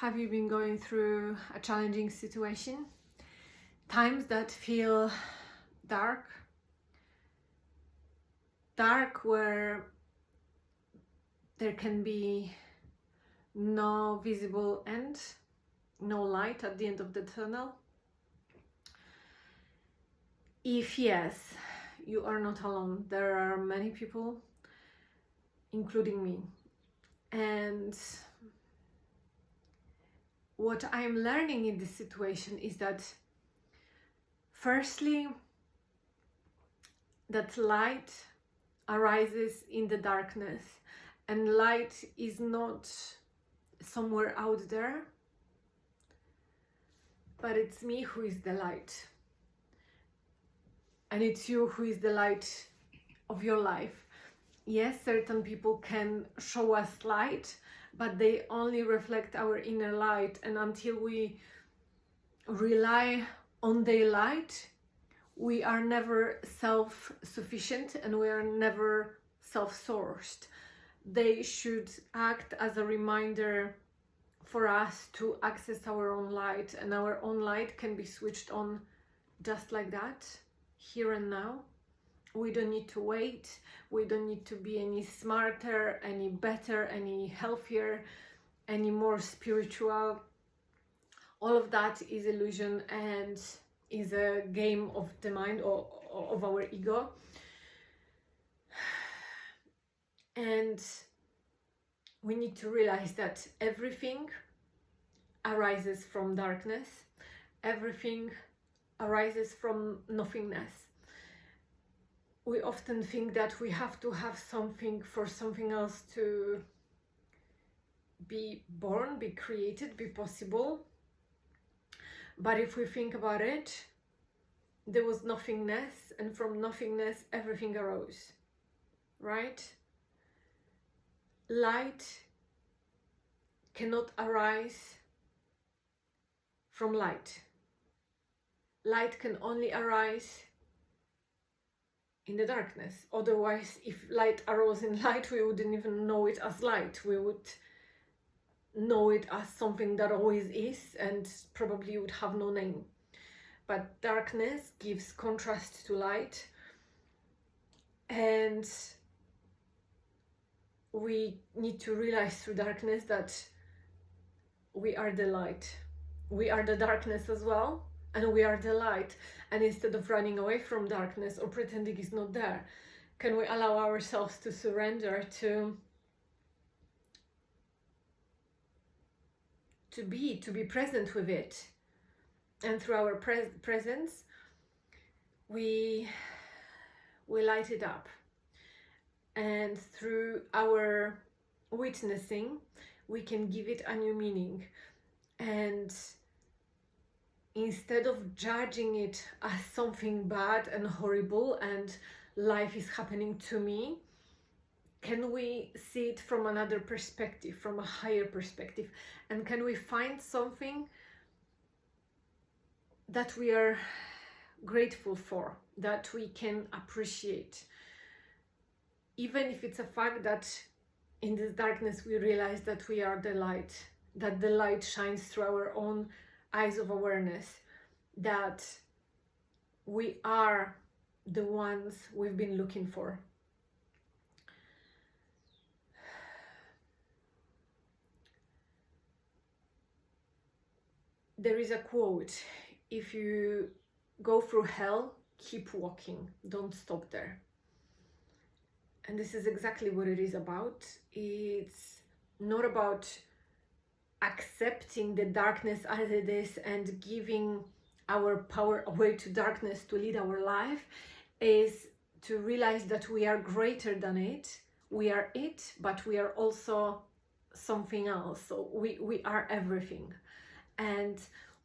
Have you been going through a challenging situation? Times that feel dark? Dark where there can be no visible end, no light at the end of the tunnel? If yes, you are not alone. There are many people, including me. And what I'm learning in this situation is that firstly, that light arises in the darkness, and light is not somewhere out there, but it's me who is the light, and it's you who is the light of your life. Yes, certain people can show us light, but they only reflect our inner light, and until we rely on their light, we are never self-sufficient and we are never self-sourced. They should act as a reminder for us to access our own light, and our own light can be switched on just like that, here and now. We don't need to wait. We don't need to be any smarter, any better, any healthier, any more spiritual. All of that is illusion and is a game of the mind or of our ego. And we need to realize that everything arises from darkness. Everything arises from nothingness. We often think that we have to have something for something else to be born, be created, be possible. But if we think about it, there was nothingness, and from nothingness everything arose, right? Light cannot arise from light. Light can only arise in the darkness. Otherwise, if light arose in light, we wouldn't even know it as light. We would know it as something that always is and probably would have no name. But darkness gives contrast to light, and we need to realize through darkness that we are the light. We are the darkness as well, and we are the light. And instead of running away from darkness or pretending it's not there, can we allow ourselves to surrender to be present with it? And through our presence, we light it up. And through our witnessing, we can give it a new meaning. And instead of judging it as something bad and horrible and life is happening to me, can we see it from another perspective, from a higher perspective? And can we find something that we are grateful for, that we can appreciate? Even if it's a fact that in this darkness we realize that we are the light, that the light shines through our own eyes of awareness, that we are the ones we've been looking for. There is a quote: if you go through hell, keep walking, don't stop there. And this is exactly what it is about. It's not about accepting the darkness as it is and giving our power away to darkness to lead our life. Is to realize that we are greater than it. We are it, but we are also something else. So we are everything. And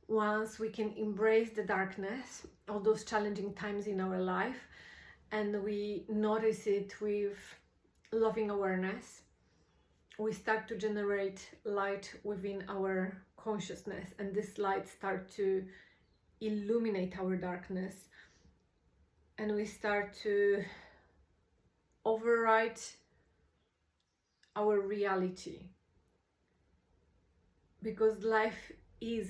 once we can embrace the darkness, all those challenging times in our life, and we notice it with loving awareness, we start to generate light within our consciousness, and this light starts to illuminate our darkness, and we start to override our reality. because life is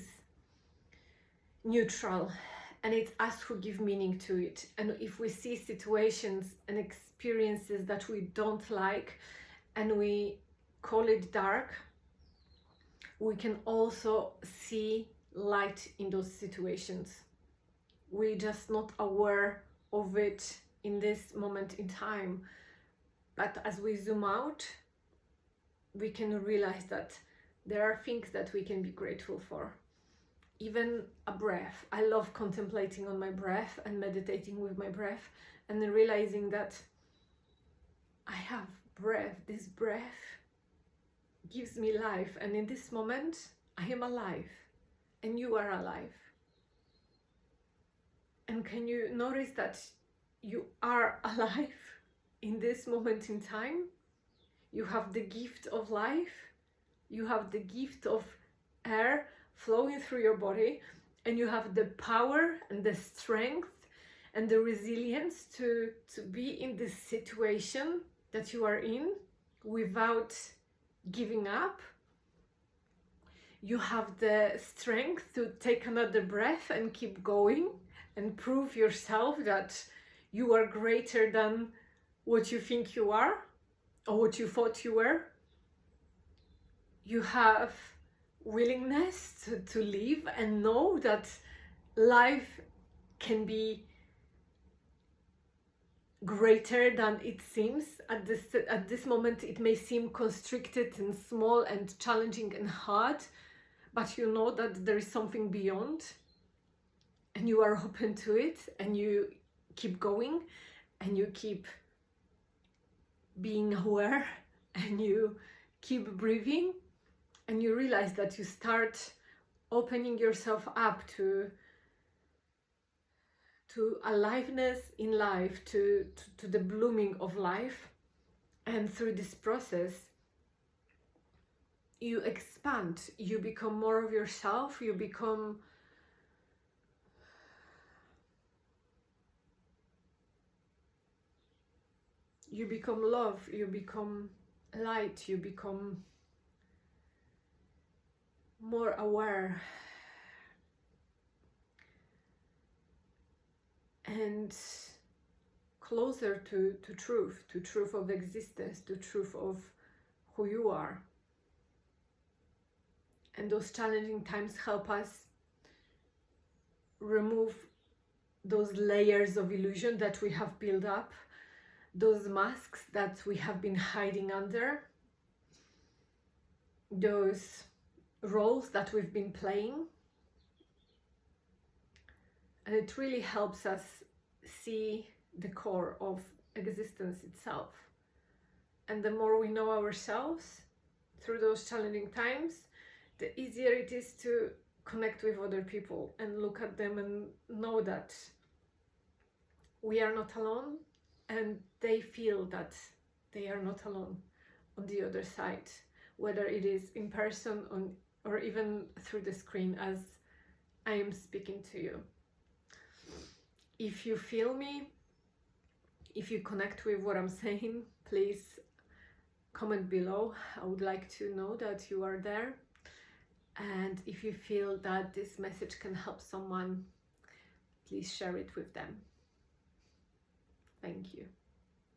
neutral and it's us who give meaning to it. And if we see situations and experiences that we don't like and we call it dark, we can also see light in those situations. We're just not aware of it in this moment in time. But as we zoom out, we can realize that there are things that we can be grateful for. Even a breath. I love contemplating on my breath and meditating with my breath and then realizing that I have breath. This breath gives me life, and in this moment I am alive and you are alive. And can you notice that you are alive in this moment in time? You have the gift of life, you have the gift of air flowing through your body, and you have the power and the strength and the resilience to be in this situation that you are in without giving up. You have the strength to take another breath and keep going and prove yourself that you are greater than what you think you are or what you thought you were. You have willingness to live and know that life can be greater than it seems. At this moment it may seem constricted and small and challenging and hard, but you know that there is something beyond and you are open to it, and you keep going and you keep being aware and you keep breathing, and you realize that you start opening yourself up to aliveness in life, to the blooming of life. And through this process you expand, you become more of yourself, you become love, you become light, you become more aware and closer to truth of existence, to truth of who you are. And those challenging times help us remove those layers of illusion that we have built up, those masks that we have been hiding under, those roles that we've been playing. And it really helps us see the core of existence itself. And the more we know ourselves through those challenging times, the easier it is to connect with other people and look at them and know that we are not alone, and they feel that they are not alone on the other side, whether it is in person or even through the screen as I am speaking to you. If you feel me, if you connect with what I'm saying, please comment below. I would like to know that you are there. And if you feel that this message can help someone, please share it with them. Thank you.